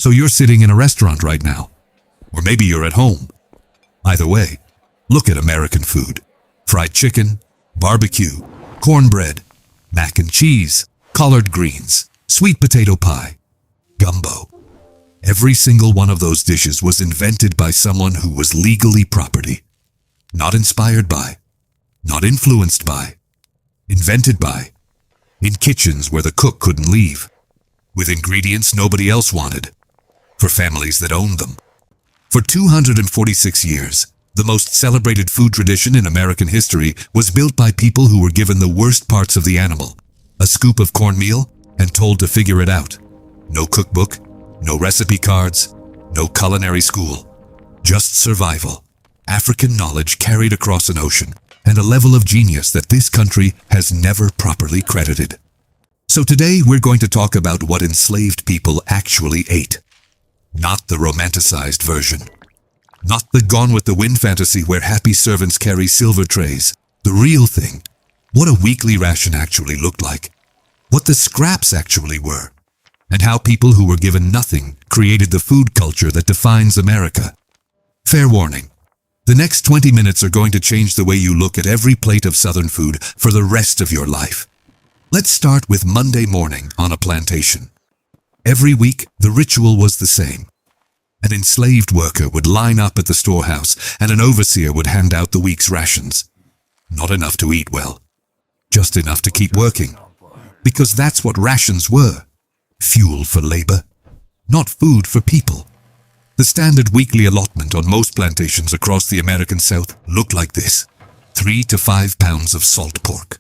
So you're sitting in a restaurant right now. Or maybe you're at home. Either way, look at American food. Fried chicken, barbecue, cornbread, mac and cheese, collard greens, sweet potato pie, gumbo. Every single one of those dishes was invented by someone who was legally property. Not inspired by, not influenced by, invented by, in kitchens where the cook couldn't leave, with ingredients nobody else wanted, for families that owned them. For 246 years, the most celebrated food tradition in American history was built by people who were given the worst parts of the animal, a scoop of cornmeal, and told to figure it out. No cookbook, no recipe cards, no culinary school. Just survival, African knowledge carried across an ocean, and a level of genius that this country has never properly credited. So today we're going to talk about what enslaved people actually ate. Not the romanticized version. Not the Gone with the Wind fantasy where happy servants carry silver trays. The real thing. What a weekly ration actually looked like. What the scraps actually were. And how people who were given nothing created the food culture that defines America. Fair warning. The next 20 minutes are going to change the way you look at every plate of Southern food for the rest of your life. Let's start with Monday morning on a plantation. Every week, the ritual was the same. An enslaved worker would line up at the storehouse and an overseer would hand out the week's rations. Not enough to eat well. Just enough to keep working. Because that's what rations were. Fuel for labor. Not food for people. The standard weekly allotment on most plantations across the American South looked like this. 3 to 5 pounds of salt pork.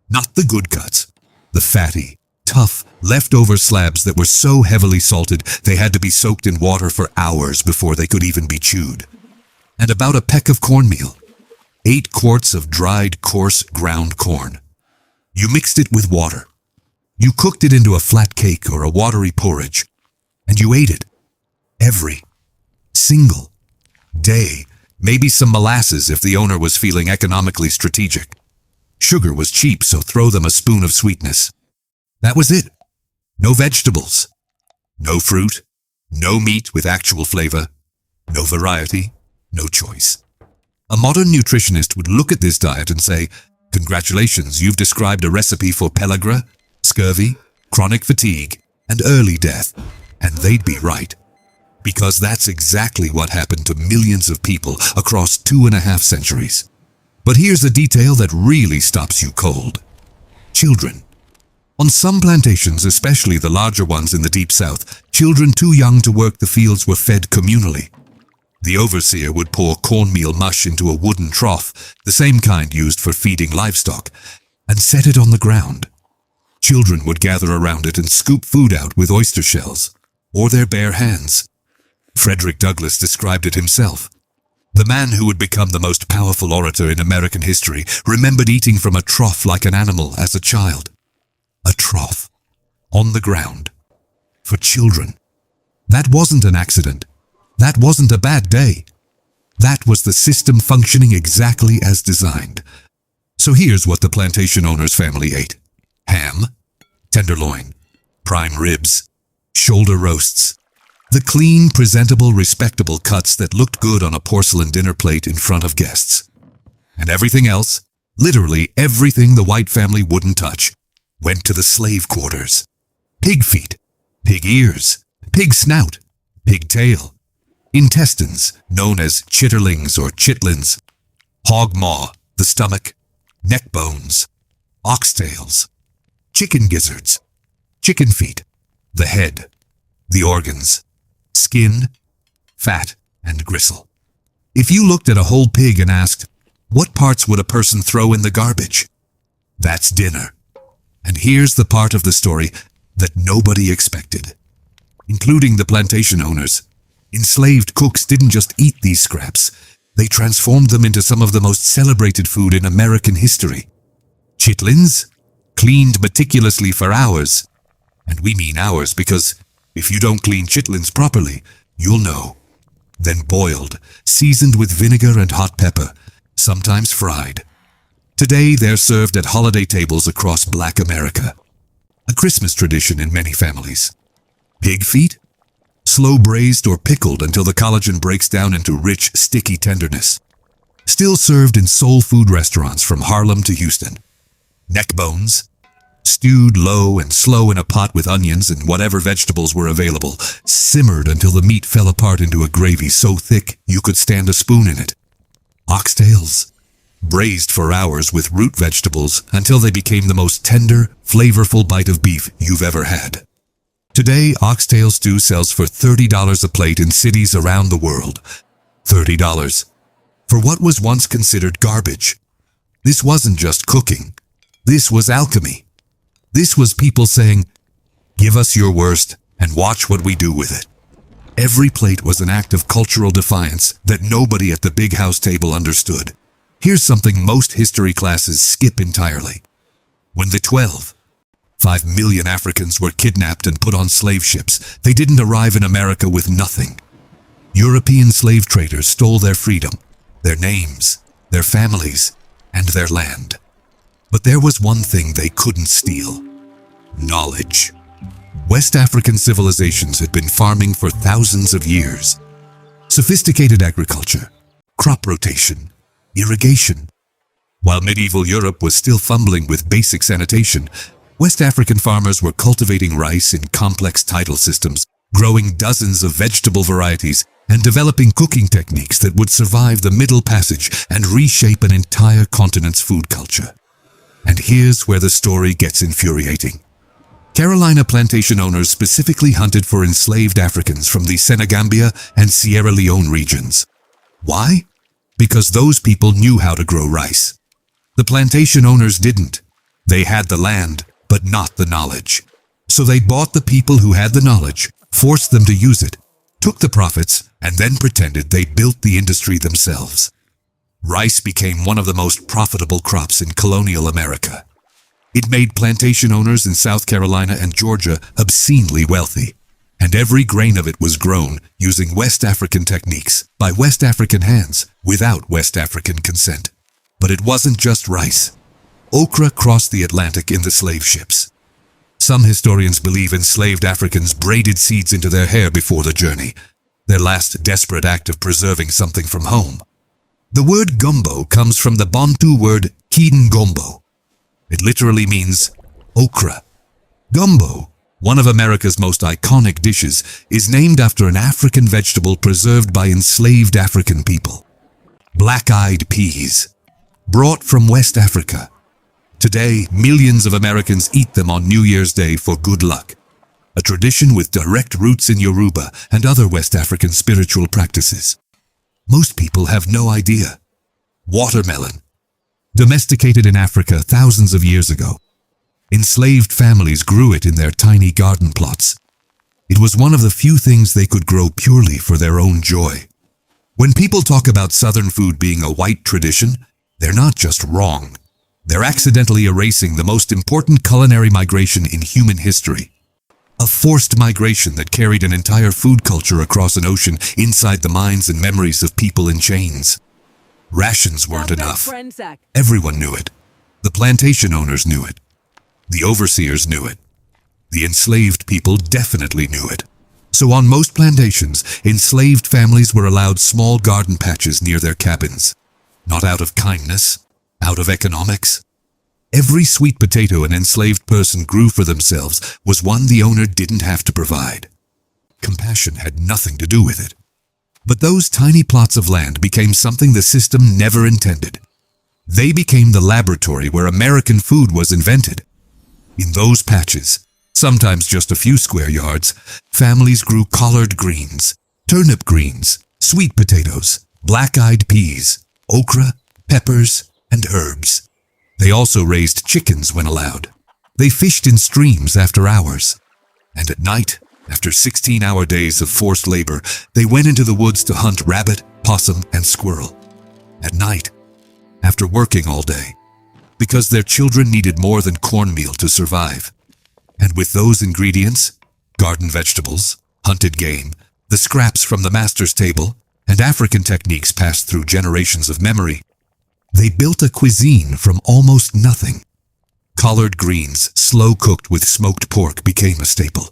Not the good cuts. The fatty, tough, leftover slabs that were so heavily salted they had to be soaked in water for hours before they could even be chewed. And about a peck of cornmeal. 8 quarts of dried, coarse, ground corn. You mixed it with water. You cooked it into a flat cake or a watery porridge. And you ate it. Every single day. Maybe some molasses if the owner was feeling economically strategic. Sugar was cheap, so throw them a spoon of sweetness. That was it. No vegetables. No fruit. No meat with actual flavor. No variety. No choice. A modern nutritionist would look at this diet and say, "Congratulations, you've described a recipe for pellagra, scurvy, chronic fatigue, and early death." And they'd be right. Because that's exactly what happened to millions of people across 2.5 centuries. But here's a detail that really stops you cold. Children. On some plantations, especially the larger ones in the Deep South, children too young to work the fields were fed communally. The overseer would pour cornmeal mush into a wooden trough, the same kind used for feeding livestock, and set it on the ground. Children would gather around it and scoop food out with oyster shells, or their bare hands. Frederick Douglass described it himself. The man who would become the most powerful orator in American history remembered eating from a trough like an animal as a child. A trough. On the ground. For children. That wasn't an accident. That wasn't a bad day. That was the system functioning exactly as designed. So here's what the plantation owner's family ate. Ham, tenderloin, prime ribs, shoulder roasts. The clean, presentable, respectable cuts that looked good on a porcelain dinner plate in front of guests. And everything else, literally everything the white family wouldn't touch, went to the slave quarters. Pig feet, pig ears, pig snout, pig tail, intestines, known as chitterlings or chitlins, hog maw, the stomach, neck bones, oxtails, chicken gizzards, chicken feet, the head, the organs, skin, fat, and gristle. If you looked at a whole pig and asked, what parts would a person throw in the garbage? That's dinner. And here's the part of the story that nobody expected, including the plantation owners. Enslaved cooks didn't just eat these scraps. They transformed them into some of the most celebrated food in American history. Chitlins, cleaned meticulously for hours. And we mean hours because if you don't clean chitlins properly, you'll know. Then boiled, seasoned with vinegar and hot pepper, sometimes fried. Today they're served at holiday tables across Black America. A Christmas tradition in many families. Pig feet? slow braised or pickled until the collagen breaks down into rich, sticky tenderness. Still served in soul food restaurants from Harlem to Houston. Neck bones, stewed low and slow in a pot with onions and whatever vegetables were available, simmered until the meat fell apart into a gravy so thick you could stand a spoon in it. Oxtails, braised for hours with root vegetables until they became the most tender, flavorful bite of beef you've ever had. Today, oxtail stew sells for $30 a plate in cities around the world. $30. For what was once considered garbage. This wasn't just cooking. This was alchemy. This was people saying, "Give us your worst and watch what we do with it." Every plate was an act of cultural defiance that nobody at the big house table understood. Here's something most history classes skip entirely. When the 5 million Africans were kidnapped and put on slave ships, they didn't arrive in America with nothing. European slave traders stole their freedom, their names, their families, and their land. But there was one thing they couldn't steal: knowledge. West African civilizations had been farming for thousands of years. Sophisticated agriculture, crop rotation, irrigation. While medieval Europe was still fumbling with basic sanitation, West African farmers were cultivating rice in complex tidal systems, growing dozens of vegetable varieties, and developing cooking techniques that would survive the Middle Passage and reshape an entire continent's food culture. And here's where the story gets infuriating. Carolina plantation owners specifically hunted for enslaved Africans from the Senegambia and Sierra Leone regions. Why? Because those people knew how to grow rice. The plantation owners didn't. They had the land, but not the knowledge. So they bought the people who had the knowledge, forced them to use it, took the profits, and then pretended they built the industry themselves. Rice became one of the most profitable crops in colonial America. It made plantation owners in South Carolina and Georgia obscenely wealthy, and every grain of it was grown using West African techniques by West African hands without West African consent. But it wasn't just rice. Okra crossed the Atlantic in the slave ships. Some historians believe enslaved Africans braided seeds into their hair before the journey, their last desperate act of preserving something from home. The word gumbo comes from the Bantu word kidingombo. It literally means okra. Gumbo, one of America's most iconic dishes, is named after an African vegetable preserved by enslaved African people. Black-eyed peas, brought from West Africa. Today, millions of Americans eat them on New Year's Day for good luck, a tradition with direct roots in Yoruba and other West African spiritual practices. Most people have no idea. Watermelon, domesticated in Africa thousands of years ago. Enslaved families grew it in their tiny garden plots. It was one of the few things they could grow purely for their own joy. When people talk about Southern food being a white tradition, they're not just wrong. They're accidentally erasing the most important culinary migration in human history. A forced migration that carried an entire food culture across an ocean inside the minds and memories of people in chains. Rations weren't enough. Everyone knew it. The plantation owners knew it. The overseers knew it. The enslaved people definitely knew it. So on most plantations, enslaved families were allowed small garden patches near their cabins. Not out of kindness, out of economics. Every sweet potato an enslaved person grew for themselves was one the owner didn't have to provide. Compassion had nothing to do with it. But those tiny plots of land became something the system never intended. They became the laboratory where American food was invented. In those patches, sometimes just a few square yards, families grew collard greens, turnip greens, sweet potatoes, black-eyed peas, okra, peppers, and herbs. They also raised chickens when allowed. They fished in streams after hours. And at night, after 16-hour days of forced labor, they went into the woods to hunt rabbit, possum, and squirrel. At night, after working all day, because their children needed more than cornmeal to survive. And with those ingredients, garden vegetables, hunted game, the scraps from the master's table, and African techniques passed through generations of memory, they built a cuisine from almost nothing. Collard greens, slow cooked with smoked pork, became a staple.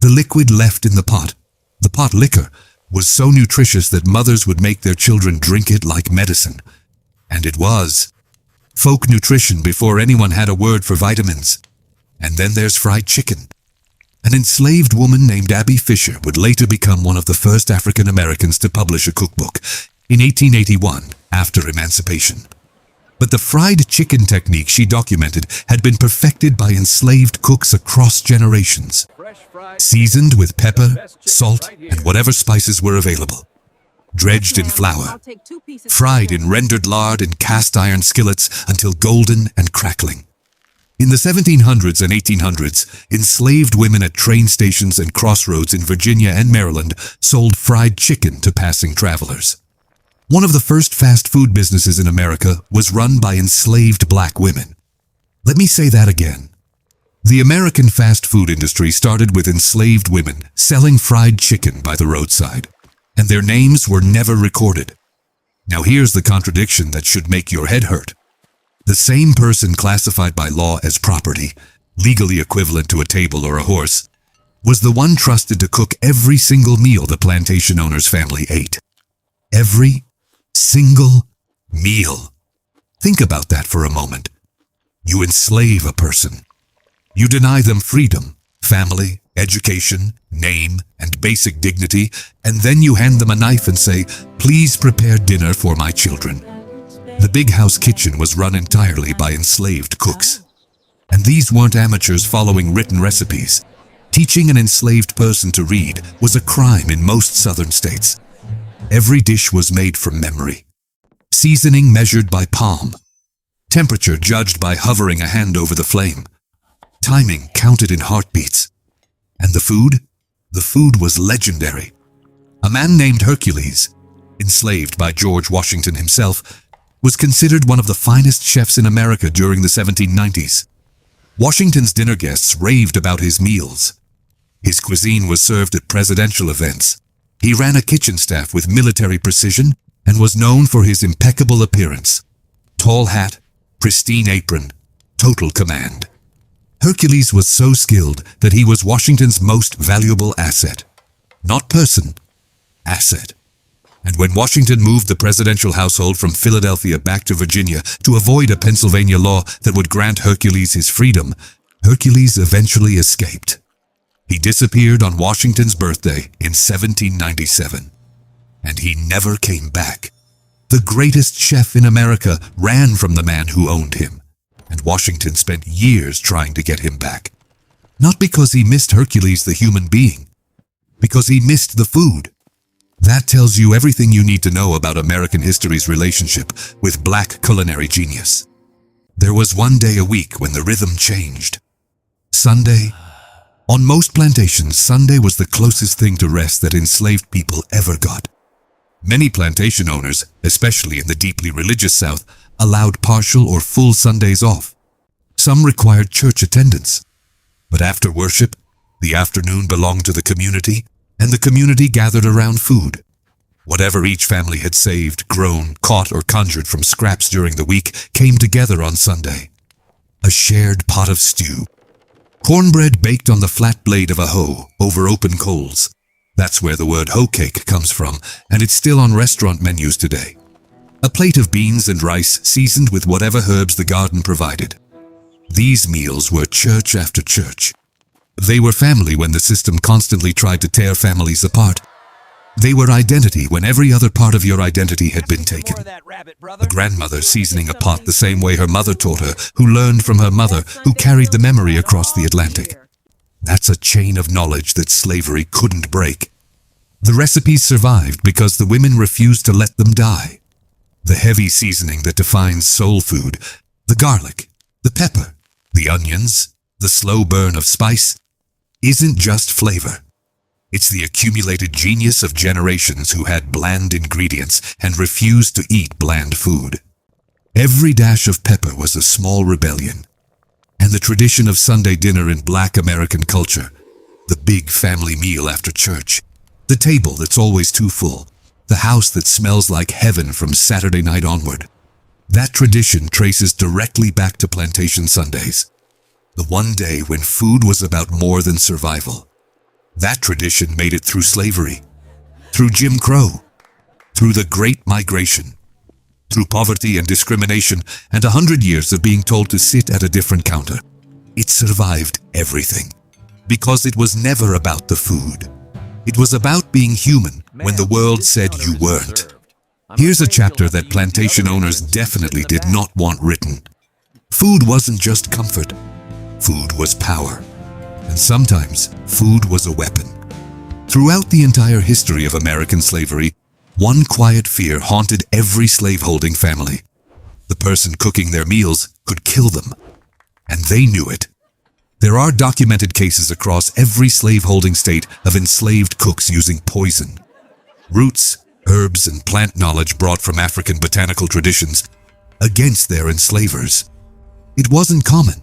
The liquid left in the pot, The pot liquor was so nutritious that mothers would make their children drink it like medicine. And it was folk nutrition before anyone had a word for vitamins. And then there's fried chicken. An enslaved woman named Abby Fisher would later become one of the first African Americans to publish a cookbook in 1881 after emancipation. But the fried chicken technique she documented had been perfected by enslaved cooks across generations, seasoned with pepper, salt, and whatever spices were available, dredged in flour, fried in rendered lard in cast iron skillets until golden and crackling. In the 1700s and 1800s, enslaved women at train stations and crossroads in Virginia and Maryland sold fried chicken to passing travelers. One of the first fast food businesses in America was run by enslaved black women. Let me say that again. The American fast food industry started with enslaved women selling fried chicken by the roadside, and their names were never recorded. Now here's the contradiction that should make your head hurt. The same person classified by law as property, legally equivalent to a table or a horse, was the one trusted to cook every single meal the plantation owner's family ate. Every single meal. Think about that for a moment. You enslave a person. You deny them freedom, family, education, name, and basic dignity, and then you hand them a knife and say, "Please prepare dinner for my children." The big house kitchen was run entirely by enslaved cooks. And these weren't amateurs following written recipes. Teaching an enslaved person to read was a crime in most southern states. Every dish was made from memory. Seasoning measured by palm. Temperature judged by hovering a hand over the flame. Timing counted in heartbeats. And the food? The food was legendary. A man named Hercules, enslaved by George Washington himself, was considered one of the finest chefs in America during the 1790s. Washington's dinner guests raved about his meals. His cuisine was served at presidential events. He ran a kitchen staff with military precision and was known for his impeccable appearance. Tall hat, pristine apron, total command. Hercules was so skilled that he was Washington's most valuable asset. Not person, asset. And when Washington moved the presidential household from Philadelphia back to Virginia to avoid a Pennsylvania law that would grant Hercules his freedom, Hercules eventually escaped. He disappeared on Washington's birthday in 1797. And he never came back. The greatest chef in America ran from the man who owned him, and Washington spent years trying to get him back. Not because he missed Hercules the human being, because he missed the food. That tells you everything you need to know about American history's relationship with black culinary genius. There was one day a week when the rhythm changed. Sunday. On most plantations, Sunday was the closest thing to rest that enslaved people ever got. Many plantation owners, especially in the deeply religious South, allowed partial or full Sundays off. Some required church attendance. But after worship, the afternoon belonged to the community, and the community gathered around food. Whatever each family had saved, grown, caught, or conjured from scraps during the week came together on Sunday. A shared pot of stew. Cornbread baked on the flat blade of a hoe over open coals. That's where the word hoe cake comes from, and it's still on restaurant menus today. A plate of beans and rice seasoned with whatever herbs the garden provided. These meals were church after church. They were family when the system constantly tried to tear families apart. They were identity when every other part of your identity had been taken. A grandmother seasoning a pot the same way her mother taught her, who learned from her mother, who carried the memory across the Atlantic. That's a chain of knowledge that slavery couldn't break. The recipes survived because the women refused to let them die. The heavy seasoning that defines soul food, the garlic, the pepper, the onions, the slow burn of spice, isn't just flavor. It's the accumulated genius of generations who had bland ingredients and refused to eat bland food. Every dash of pepper was a small rebellion. And the tradition of Sunday dinner in Black American culture, the big family meal after church, the table that's always too full, the house that smells like heaven from Saturday night onward. That tradition traces directly back to Plantation Sundays. The one day when food was about more than survival. That tradition made it through slavery, through Jim Crow, through the Great Migration, through poverty and discrimination, and 100 years of being told to sit at a different counter. It survived everything, because it was never about the food. It was about being human when the world said you weren't. Here's a chapter that plantation owners definitely did not want written. Food wasn't just comfort. Food was power. And sometimes, food was a weapon. Throughout the entire history of American slavery, one quiet fear haunted every slaveholding family. The person cooking their meals could kill them, and they knew it. There are documented cases across every slaveholding state of enslaved cooks using poison. Roots, herbs, and plant knowledge brought from African botanical traditions against their enslavers. It wasn't common,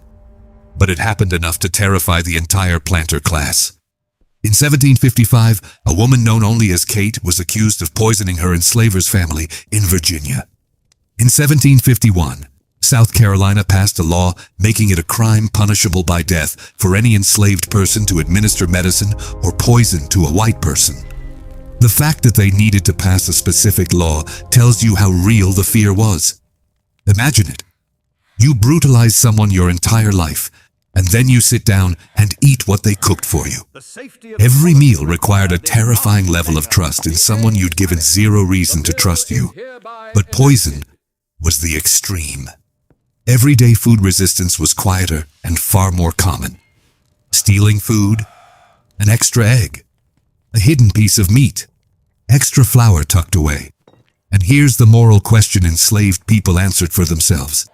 but it happened enough to terrify the entire planter class. In 1755, a woman known only as Kate was accused of poisoning her enslaver's family in Virginia. In 1751, South Carolina passed a law making it a crime punishable by death for any enslaved person to administer medicine or poison to a white person. The fact that they needed to pass a specific law tells you how real the fear was. Imagine it. You brutalize someone your entire life, and then you sit down and eat what they cooked for you. Every meal required a terrifying level of trust in someone you'd given zero reason to trust you. But poison was the extreme. Everyday food resistance was quieter and far more common. Stealing food, an extra egg, a hidden piece of meat, extra flour tucked away. And here's the moral question enslaved people answered for themselves.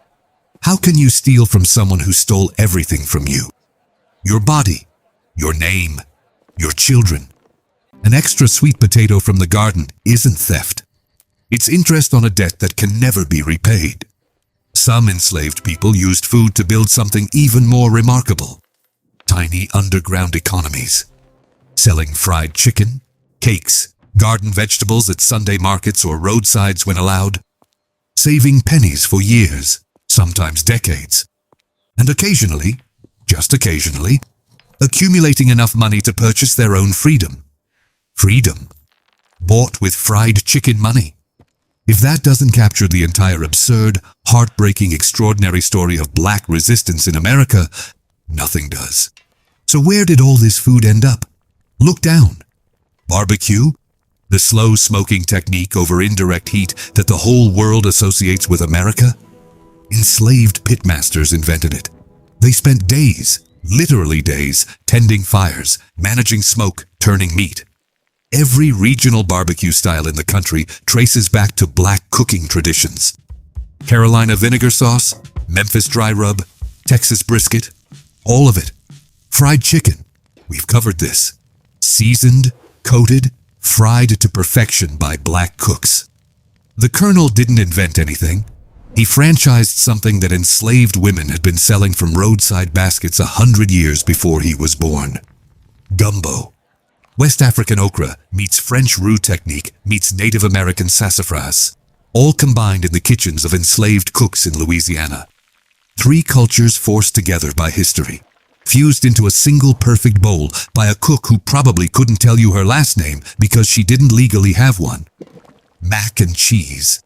How can you steal from someone who stole everything from you? Your body, your name, your children. An extra sweet potato from the garden isn't theft. It's interest on a debt that can never be repaid. Some enslaved people used food to build something even more remarkable. Tiny underground economies. Selling fried chicken, cakes, garden vegetables at Sunday markets or roadsides when allowed. Saving pennies for years, sometimes decades. And occasionally, just occasionally, accumulating enough money to purchase their own freedom. Freedom. Bought with fried chicken money. If that doesn't capture the entire absurd, heartbreaking, extraordinary story of black resistance in America, nothing does. So where did all this food end up? Look down. Barbecue? The slow smoking technique over indirect heat that the whole world associates with America? Enslaved pitmasters invented it. They spent days, literally days, tending fires, managing smoke, turning meat. Every regional barbecue style in the country traces back to black cooking traditions. Carolina vinegar sauce, Memphis dry rub, Texas brisket, all of it. Fried chicken, we've covered this. Seasoned, coated, fried to perfection by black cooks. The Colonel didn't invent anything. He franchised something that enslaved women had been selling from roadside baskets 100 years before he was born. Gumbo. West African okra meets French roux technique meets Native American sassafras, all combined in the kitchens of enslaved cooks in Louisiana. Three cultures forced together by history, fused into a single perfect bowl by a cook who probably couldn't tell you her last name because she didn't legally have one. Mac and cheese,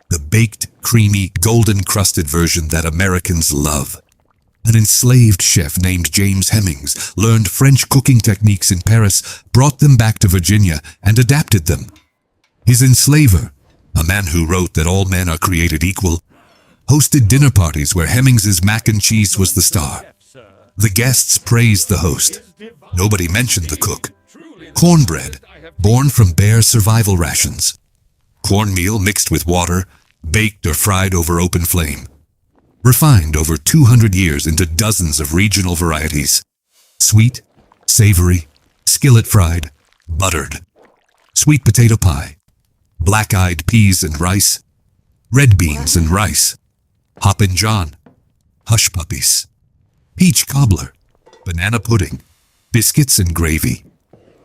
the baked, creamy, golden-crusted version that Americans love. An enslaved chef named James Hemings learned French cooking techniques in Paris, brought them back to Virginia, and adapted them. His enslaver, a man who wrote that all men are created equal, hosted dinner parties where Hemings's mac and cheese was the star. The guests praised the host. Nobody mentioned the cook. Cornbread, born from bare survival rations. Cornmeal mixed with water, baked or fried over open flame. Refined over 200 years into dozens of regional varieties. Sweet, savory, skillet fried, buttered. Sweet potato pie. Black-eyed peas and rice. Red beans and rice. Hoppin' John. Hush puppies. Peach cobbler. Banana pudding. Biscuits and gravy.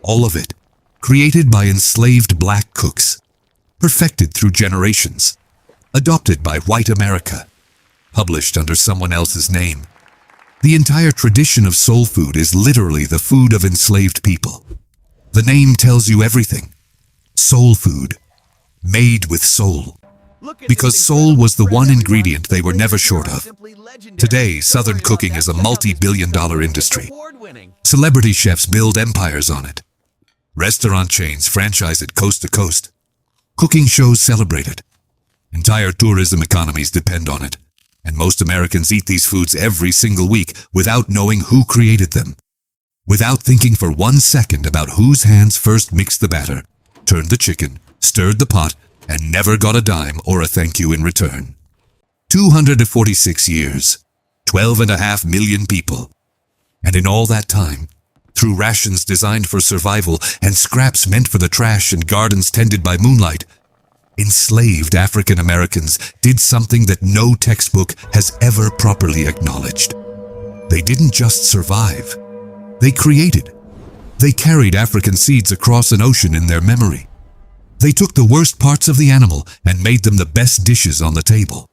All of it, created by enslaved black cooks. Perfected through generations. Adopted by white America. Published under someone else's name. The entire tradition of soul food is literally the food of enslaved people. The name tells you everything. Soul food, made with soul. Because soul was the one ingredient they were never short of. Today, Southern cooking is a multi-billion-dollar industry. Celebrity chefs build empires on it. Restaurant chains franchise it coast to coast. Cooking shows celebrate it. Entire tourism economies depend on it. And most Americans eat these foods every single week without knowing who created them. Without thinking for 1 second about whose hands first mixed the batter, turned the chicken, stirred the pot, and never got a dime or a thank you in return. 246 years, 12.5 million people. And in all that time, through rations designed for survival and scraps meant for the trash and gardens tended by moonlight, enslaved African Americans did something that no textbook has ever properly acknowledged. They didn't just survive. They created. They carried African seeds across an ocean in their memory. They took the worst parts of the animal and made them the best dishes on the table.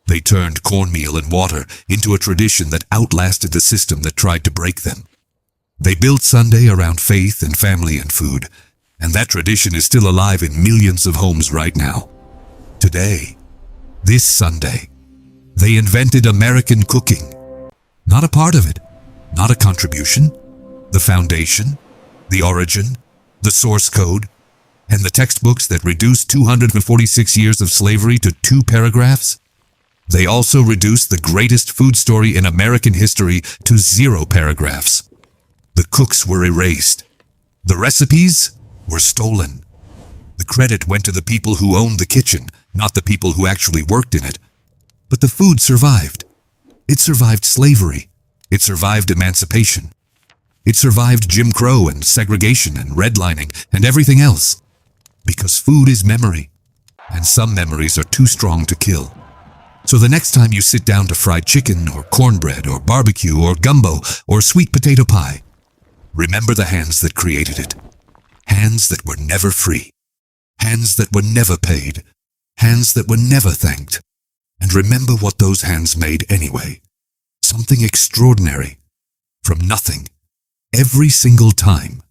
They turned cornmeal and water into a tradition that outlasted the system that tried to break them. They built Sunday around faith and family and food, and that tradition is still alive in millions of homes right now. Today, this Sunday, they invented American cooking. Not a part of it, not a contribution, the foundation, the origin, the source code, and the textbooks that reduced 246 years of slavery to 2 paragraphs. They also reduced the greatest food story in American history to 0 paragraphs. The cooks were erased. The recipes were stolen. The credit went to the people who owned the kitchen, not the people who actually worked in it. But the food survived. It survived slavery. It survived emancipation. It survived Jim Crow and segregation and redlining and everything else. Because food is memory, and some memories are too strong to kill. So the next time you sit down to fried chicken or cornbread or barbecue or gumbo or sweet potato pie, remember the hands that created it. Hands that were never free. Hands that were never paid. Hands that were never thanked. And remember what those hands made anyway. Something extraordinary. From nothing. Every single time.